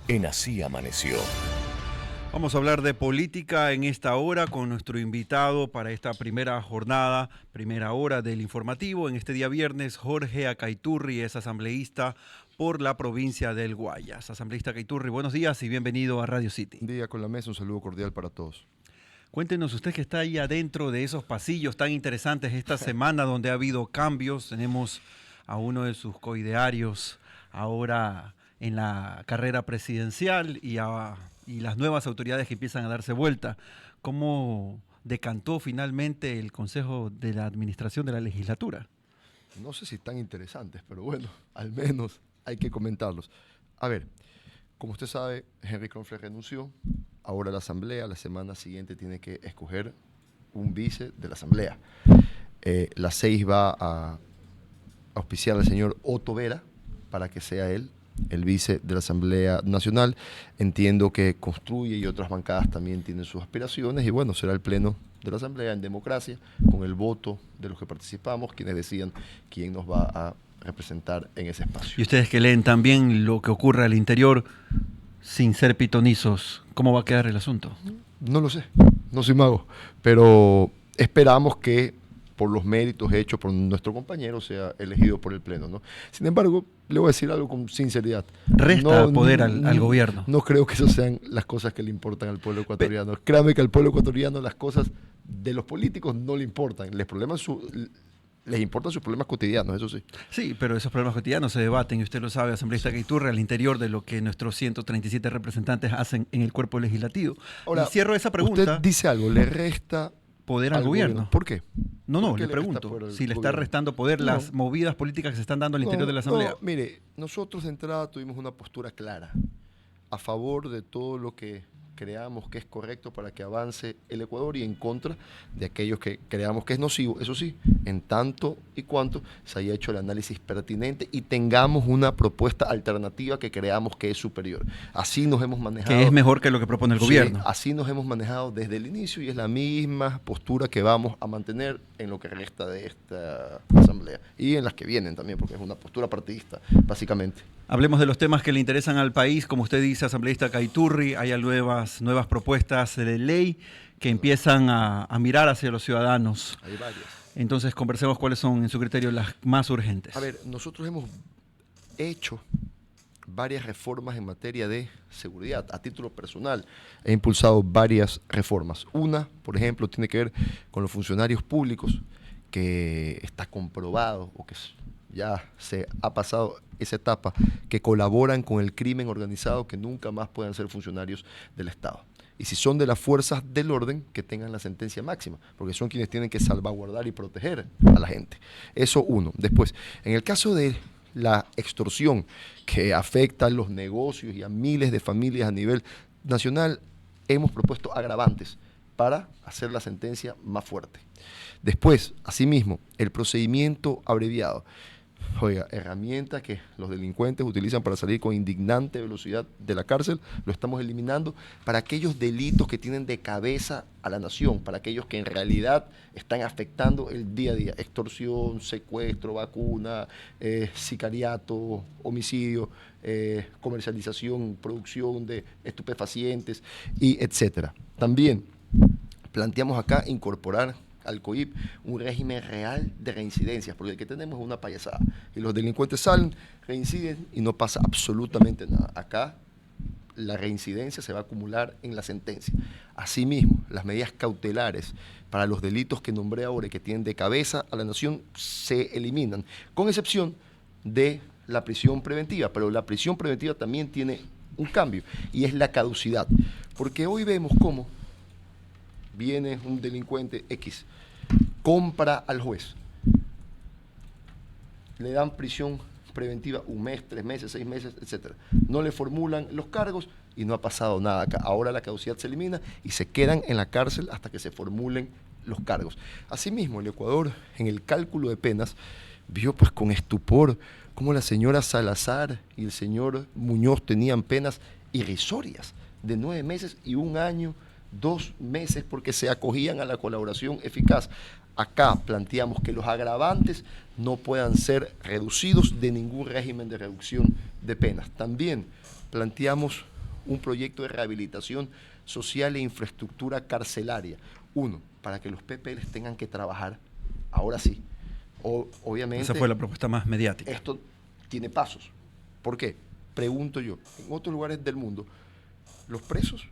en Así Amaneció. Vamos a hablar de política en esta hora con nuestro invitado para esta primera jornada, primera hora del informativo. En este día viernes, Jorge Acaiturri es asambleísta por la provincia del Guayas. Asambleísta Acaiturri, buenos días y bienvenido a Radio City. Un día con la mesa, un saludo cordial para todos. Cuéntenos usted que está ahí adentro de esos pasillos tan interesantes esta semana donde ha habido cambios. Tenemos a uno de sus coidearios ahora en la carrera presidencial y las nuevas autoridades que empiezan a darse vuelta. ¿Cómo decantó finalmente el Consejo de la Administración de la Legislatura? No sé si tan interesantes, pero bueno, al menos hay que comentarlos. A ver, como usted sabe, Henry Kronfler renunció. Ahora la Asamblea, la semana siguiente, tiene que escoger un vice de la Asamblea. La 6 va a auspiciar al señor Otto Vera para que sea él el vice de la Asamblea Nacional. Entiendo que Construye y otras bancadas también tienen sus aspiraciones y bueno, será el pleno de la Asamblea en democracia, con el voto de los que participamos, quienes decidan quién nos va a representar en ese espacio. Y ustedes que leen también lo que ocurre al interior, sin ser pitonizos, ¿cómo va a quedar el asunto? No lo sé, no soy mago, pero esperamos que por los méritos hechos por nuestro compañero sea elegido por el Pleno, ¿no? Sin embargo, le voy a decir algo con sinceridad. Resta poder al gobierno. No creo que esas sean las cosas que le importan al pueblo ecuatoriano. Créame que al pueblo ecuatoriano las cosas de los políticos no le importan. Les importan sus problemas cotidianos, eso sí. Sí, pero esos problemas cotidianos se debaten, y usted lo sabe, asambleísta Acaiturri, al interior de lo que nuestros 137 representantes hacen en el cuerpo legislativo. Ahora, y cierro esa pregunta. Usted dice algo, le resta poder al gobierno. ¿Por qué? No, le pregunto si le está restando poder las movidas políticas que se están dando al interior de la Asamblea. No, mire, nosotros de entrada tuvimos una postura clara, a favor de todo lo que creamos que es correcto para que avance el Ecuador y en contra de aquellos que creamos que es nocivo, eso sí, en tanto y cuanto se haya hecho el análisis pertinente y tengamos una propuesta alternativa que creamos que es superior. Así nos hemos manejado. Que es mejor que lo que propone el gobierno. Así nos hemos manejado desde el inicio y es la misma postura que vamos a mantener en lo que resta de esta Asamblea y en las que vienen también, porque es una postura partidista, básicamente. Hablemos de los temas que le interesan al país. Como usted dice, asambleísta Acaiturri, hay nuevas propuestas de ley que empiezan a mirar hacia los ciudadanos. Hay varias. Entonces, conversemos cuáles son, en su criterio, las más urgentes. A ver, nosotros hemos hecho varias reformas en materia de seguridad. A título personal, he impulsado varias reformas. Una, por ejemplo, tiene que ver con los funcionarios públicos, que está comprobado o que ya se ha pasado esa etapa, que colaboran con el crimen organizado, que nunca más puedan ser funcionarios del Estado. Y si son de las fuerzas del orden, que tengan la sentencia máxima, porque son quienes tienen que salvaguardar y proteger a la gente. Eso uno. Después, en el caso de la extorsión, que afecta a los negocios y a miles de familias a nivel nacional, hemos propuesto agravantes para hacer la sentencia más fuerte. Después, asimismo, el procedimiento abreviado. Oiga, herramienta que los delincuentes utilizan para salir con indignante velocidad de la cárcel, lo estamos eliminando para aquellos delitos que tienen de cabeza a la nación, para aquellos que en realidad están afectando el día a día: extorsión, secuestro, vacuna, sicariato, homicidio, comercialización, producción de estupefacientes, y etcétera. También planteamos acá incorporar al COIP un régimen real de reincidencias, porque el que tenemos es una payasada. Y los delincuentes salen, reinciden y no pasa absolutamente nada. Acá la reincidencia se va a acumular en la sentencia. Asimismo, las medidas cautelares para los delitos que nombré ahora y que tienen de cabeza a la nación se eliminan, con excepción de la prisión preventiva. Pero la prisión preventiva también tiene un cambio y es la caducidad, porque hoy vemos cómo viene un delincuente X, compra al juez, le dan prisión preventiva 1 mes, 3 meses, 6 meses, etc. No le formulan los cargos y no ha pasado nada acá. Ahora la caducidad se elimina y se quedan en la cárcel hasta que se formulen los cargos. Asimismo, el Ecuador, en el cálculo de penas, vio pues con estupor cómo la señora Salazar y el señor Muñoz tenían penas irrisorias de 9 meses y 1 año, 2 meses, porque se acogían a la colaboración eficaz. Acá planteamos que los agravantes no puedan ser reducidos de ningún régimen de reducción de penas. También planteamos un proyecto de rehabilitación social e infraestructura carcelaria. Uno, para que los PPLs tengan que trabajar, ahora sí. Obviamente, esa fue la propuesta más mediática. esto tiene pasos. ¿Por qué? Pregunto yo, en otros lugares del mundo, los presos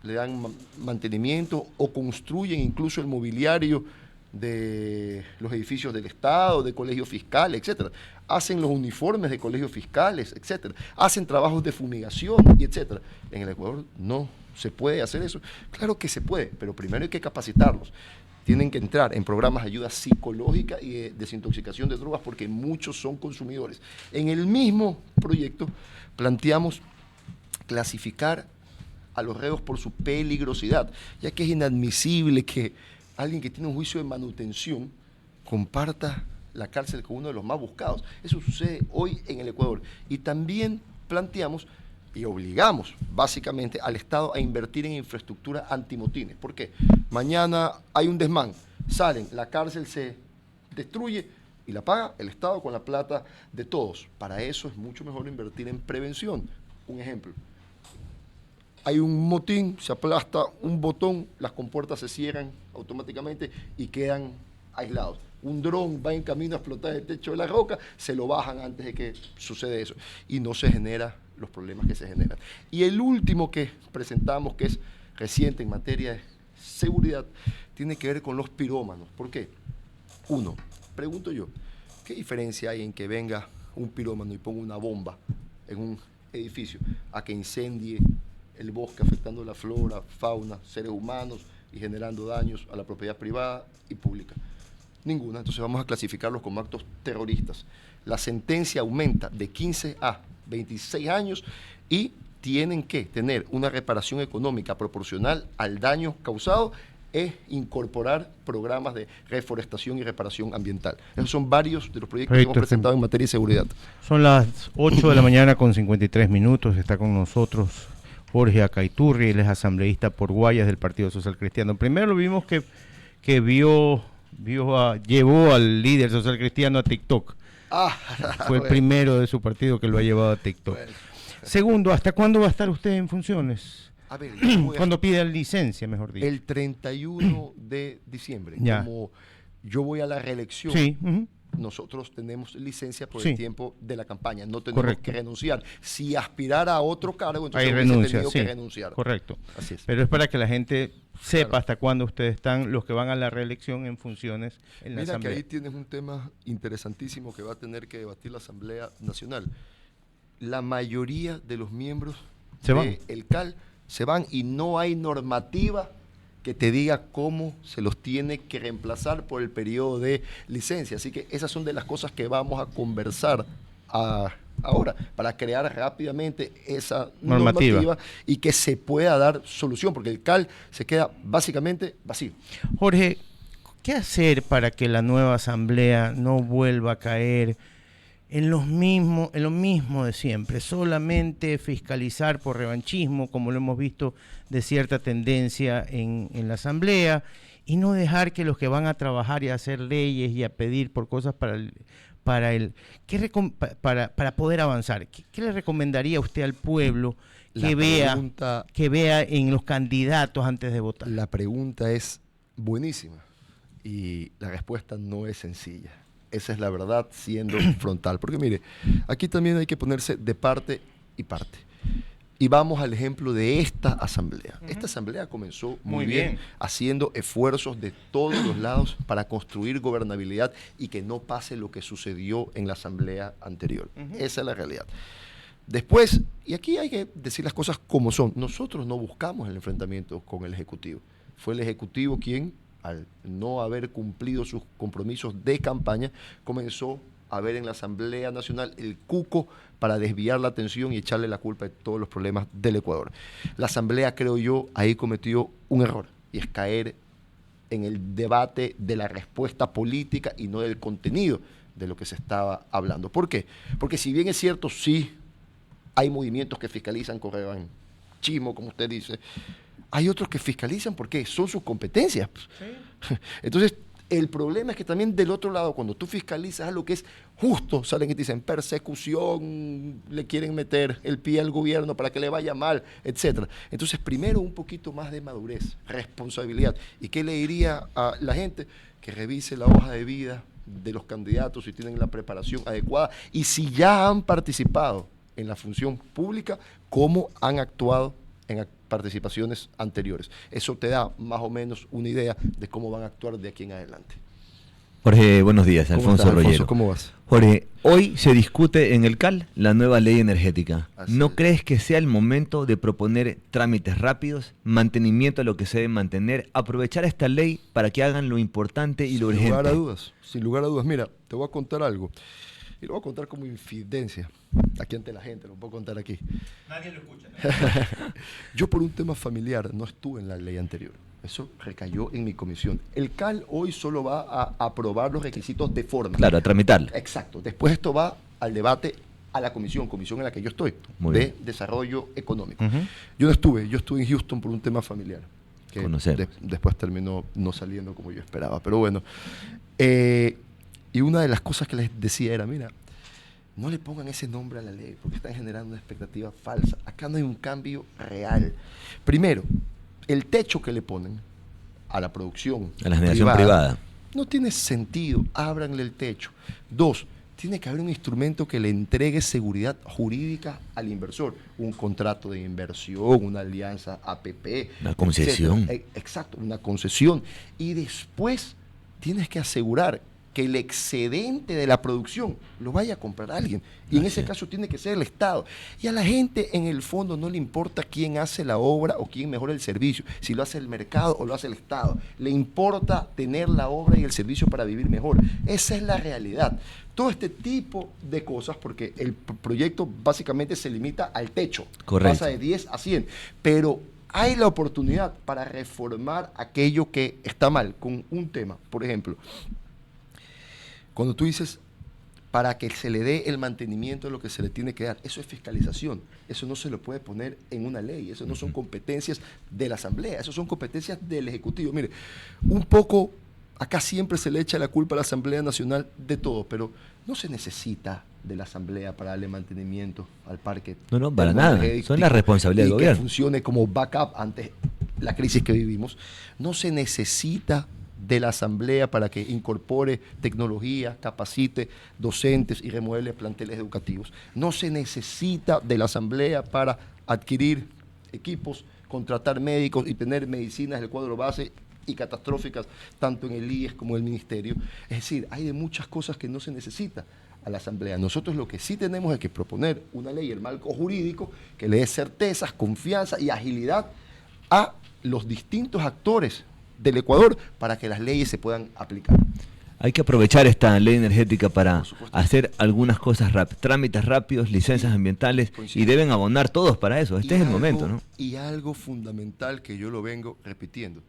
le dan mantenimiento o construyen incluso el mobiliario de los edificios del Estado, de colegios fiscales, etcétera. Hacen los uniformes de colegios fiscales, etcétera. Hacen trabajos de fumigación, y etcétera. En el Ecuador no se puede hacer eso. Claro que se puede, pero primero hay que capacitarlos. Tienen que entrar en programas de ayuda psicológica y de desintoxicación de drogas porque muchos son consumidores. En el mismo proyecto planteamos clasificar a los reos por su peligrosidad, ya que es inadmisible que alguien que tiene un juicio de manutención comparta la cárcel con uno de los más buscados. Eso sucede hoy en el Ecuador. Y también planteamos y obligamos básicamente al Estado a invertir en infraestructura antimotines. ¿Por qué? Mañana hay un desmán, salen, la cárcel se destruye y la paga el Estado con la plata de todos. Para eso es mucho mejor invertir en prevención. Un ejemplo. Hay un motín, se aplasta un botón, las compuertas se cierran automáticamente y quedan aislados. Un dron va en camino a explotar el techo de la roca, se lo bajan antes de que sucede eso y no se generan los problemas que se generan. Y el último que presentamos, que es reciente en materia de seguridad, tiene que ver con los pirómanos. ¿Por qué? Uno, pregunto yo, ¿qué diferencia hay en que venga un pirómano y ponga una bomba en un edificio a que incendie el bosque afectando la flora, fauna, seres humanos y generando daños a la propiedad privada y pública? Ninguna. Entonces vamos a clasificarlos como actos terroristas. La sentencia aumenta de 15 a 26 años y tienen que tener una reparación económica proporcional al daño causado e incorporar programas de reforestación y reparación ambiental. Esos son varios de los proyectos que hemos presentado en materia de seguridad. Son las 8 de la mañana con 53 minutos. Está con nosotros Jorge Acaiturri, él es asambleísta por Guayas del Partido Social Cristiano. Primero lo vimos que llevó al líder social cristiano a TikTok. Fue el primero de su partido que lo ha llevado a TikTok. Bueno. Segundo, ¿hasta cuándo va a estar usted en funciones? A ver, cuando pida licencia, mejor dicho. El 31 de diciembre. Ya. Como yo voy a la reelección, sí. Nosotros tenemos licencia por sí. el tiempo de la campaña. No tenemos Correcto. que renunciar. Si aspirara a otro cargo, entonces tenido que renunciar. Correcto. Así es. Pero es para que la gente sepa claro. hasta cuándo ustedes están, los que van a la reelección en funciones en la Mira Asamblea. Que ahí tienes un tema interesantísimo que va a tener que debatir la Asamblea Nacional. La mayoría de los miembros del CAL se van y no hay normativa que te diga cómo se los tiene que reemplazar por el periodo de licencia. Así que esas son de las cosas que vamos a conversar ahora para crear rápidamente esa normativa y que se pueda dar solución, porque el CAL se queda básicamente vacío. Jorge, ¿qué hacer para que la nueva asamblea no vuelva a caer en lo mismo de siempre? Solamente fiscalizar por revanchismo, como lo hemos visto de cierta tendencia en la asamblea, y no dejar que los que van a trabajar y a hacer leyes y a pedir por cosas para poder avanzar. ¿Qué le recomendaría usted al pueblo que vea en los candidatos antes de votar? La pregunta es buenísima y la respuesta no es sencilla. Esa es la verdad, siendo frontal. Porque mire, aquí también hay que ponerse de parte y parte. Y vamos al ejemplo de esta asamblea. Esta asamblea comenzó muy bien, haciendo esfuerzos de todos los lados para construir gobernabilidad y que no pase lo que sucedió en la asamblea anterior. Esa es la realidad. Después, y aquí hay que decir las cosas como son, nosotros no buscamos el enfrentamiento con el Ejecutivo. Fue el Ejecutivo quien, al no haber cumplido sus compromisos de campaña, comenzó a ver en la Asamblea Nacional el cuco para desviar la atención y echarle la culpa de todos los problemas del Ecuador. La Asamblea, creo yo, ahí cometió un error, y es caer en el debate de la respuesta política y no del contenido de lo que se estaba hablando. ¿Por qué? Porque si bien es cierto, sí, hay movimientos que fiscalizan con revanchismo, como usted dice, hay otros que fiscalizan porque son sus competencias. Sí. Entonces, El problema es que también del otro lado, cuando tú fiscalizas algo que es justo, salen y te dicen persecución, le quieren meter el pie al gobierno para que le vaya mal, etcétera. Entonces, primero un poquito más de madurez, responsabilidad. ¿Y qué le diría a la gente? Que revise la hoja de vida de los candidatos, si tienen la preparación adecuada y si ya han participado en la función pública, cómo han actuado en participaciones anteriores. Eso te da más o menos una idea de cómo van a actuar de aquí en adelante. Jorge, buenos días. Alfonso ¿Cómo estás, Rollero. Alfonso? ¿Cómo vas? Jorge, hoy se discute en el CAL la nueva ley energética. Así ¿No es. crees que sea el momento de proponer trámites rápidos, mantenimiento a lo que se debe mantener, aprovechar esta ley para que hagan lo importante y lo urgente? Sin lugar a dudas. Mira, te voy a contar algo. Y lo voy a contar como infidencia. Aquí ante la gente, lo puedo contar aquí. Nadie lo escucha. Yo por un tema familiar no estuve en la ley anterior. Eso recayó en mi comisión. El CAL hoy solo va a aprobar los requisitos de forma. Claro, a tramitarla. Exacto. Después esto va al debate a la comisión en la que yo estoy, Muy de bien. desarrollo económico. Ujú. Yo no estuve, yo estuve en Houston por un tema familiar, que Conocemos. después terminó no saliendo como yo esperaba. Pero bueno, y una de las cosas que les decía era, mira, no le pongan ese nombre a la ley porque están generando una expectativa falsa. Acá no hay un cambio real. Primero, el techo que le ponen a la producción A la generación privada. no tiene sentido. Ábranle el techo. Dos, tiene que haber un instrumento que le entregue seguridad jurídica al inversor. Un contrato de inversión, una alianza APP. Una concesión. etcétera. Exacto, una concesión. Y después tienes que asegurar que el excedente de la producción lo vaya a comprar alguien. Y en ese caso tiene que ser el Estado. Y a la gente en el fondo no le importa quién hace la obra o quién mejora el servicio, si lo hace el mercado o lo hace el Estado. Le importa tener la obra y el servicio para vivir mejor. Esa es la realidad. Todo este tipo de cosas, porque el proyecto básicamente se limita al techo. Correcto. Pasa de 10 a 100. Pero hay la oportunidad para reformar aquello que está mal con un tema. Por ejemplo, cuando tú dices para que se le dé el mantenimiento de lo que se le tiene que dar, eso es fiscalización, eso no se lo puede poner en una ley, eso no son competencias de la Asamblea, eso son competencias del Ejecutivo. Mire, un poco, acá siempre se le echa la culpa a la Asamblea Nacional de todo, pero no se necesita de la Asamblea para darle mantenimiento al parque. No, para nada, son la responsabilidad del y gobierno. que funcione como backup ante la crisis que vivimos. No se necesita de la Asamblea para que incorpore tecnología, capacite docentes y remueve planteles educativos. No se necesita de la Asamblea para adquirir equipos, contratar médicos y tener medicinas del cuadro base y catastróficas, tanto en el IES como en el Ministerio. Es decir, hay de muchas cosas que no se necesita a la Asamblea. Nosotros lo que sí tenemos es que proponer una ley, el marco jurídico, que le dé certezas, confianza y agilidad a los distintos actores del Ecuador para que las leyes se puedan aplicar. Hay que aprovechar esta ley energética para Por supuesto. hacer algunas cosas rápidas, trámites rápidos, licencias ambientales, Coincido. y deben abonar todos para eso. Este Y es el algo- momento, ¿no? Y algo fundamental que yo lo vengo repitiendo.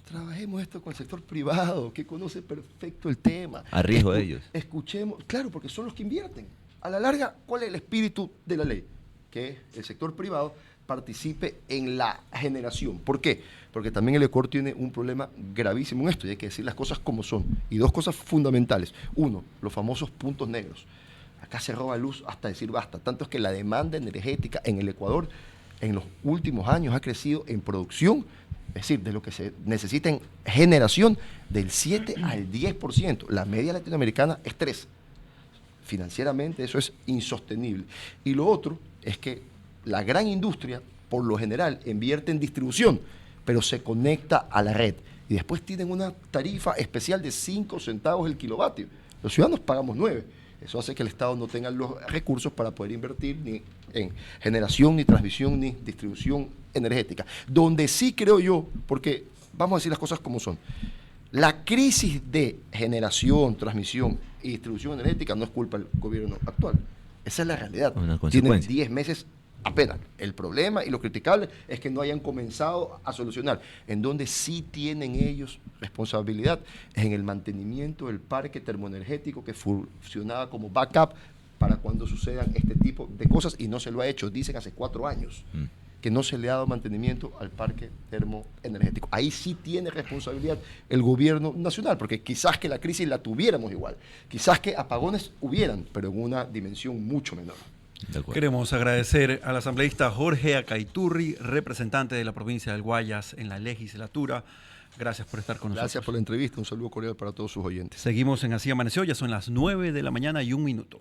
Trabajemos esto con el sector privado, que conoce perfecto el tema. A riesgo de ellos. Escuchemos, claro, porque son los que invierten. A la larga, ¿cuál es el espíritu de la ley? Que el sector privado participe en la generación. ¿Por qué? Porque también el Ecuador tiene un problema gravísimo en esto, y hay que decir las cosas como son. Y dos cosas fundamentales. Uno, los famosos puntos negros. Acá se roba luz hasta decir basta. Tanto es que la demanda energética en el Ecuador en los últimos años ha crecido en producción, es decir, de lo que se necesita en generación, del 7 al 10%. La media latinoamericana es 3%. Financieramente eso es insostenible. Y lo otro es que la gran industria, por lo general, invierte en distribución, pero se conecta a la red. Y después tienen una tarifa especial de 5 centavos el kilovatio. Los ciudadanos pagamos 9. Eso hace que el Estado no tenga los recursos para poder invertir ni en generación, ni transmisión, ni distribución energética. Donde sí creo yo, porque vamos a decir las cosas como son, la crisis de generación, transmisión y distribución energética no es culpa del gobierno actual. Esa es la realidad. Una Tienen consecuencia. 10 meses apenas. El problema y lo criticable es que no hayan comenzado a solucionar. En donde sí tienen ellos responsabilidad es en el mantenimiento del parque termoenergético que funcionaba como backup para cuando sucedan este tipo de cosas, y no se lo ha hecho, dicen, hace 4 años. que no se le ha dado mantenimiento al parque termoenergético. Ahí sí tiene responsabilidad el gobierno nacional, porque quizás que la crisis la tuviéramos igual, quizás que apagones hubieran, pero en una dimensión mucho menor. Queremos agradecer al asambleísta Jorge Acaiturri, representante de la provincia del Guayas en la legislatura. Gracias por estar con nosotros. Gracias por la entrevista. Un saludo cordial para todos sus oyentes. Seguimos en Así Amaneció. Ya son las 9 de la mañana y 1 minuto.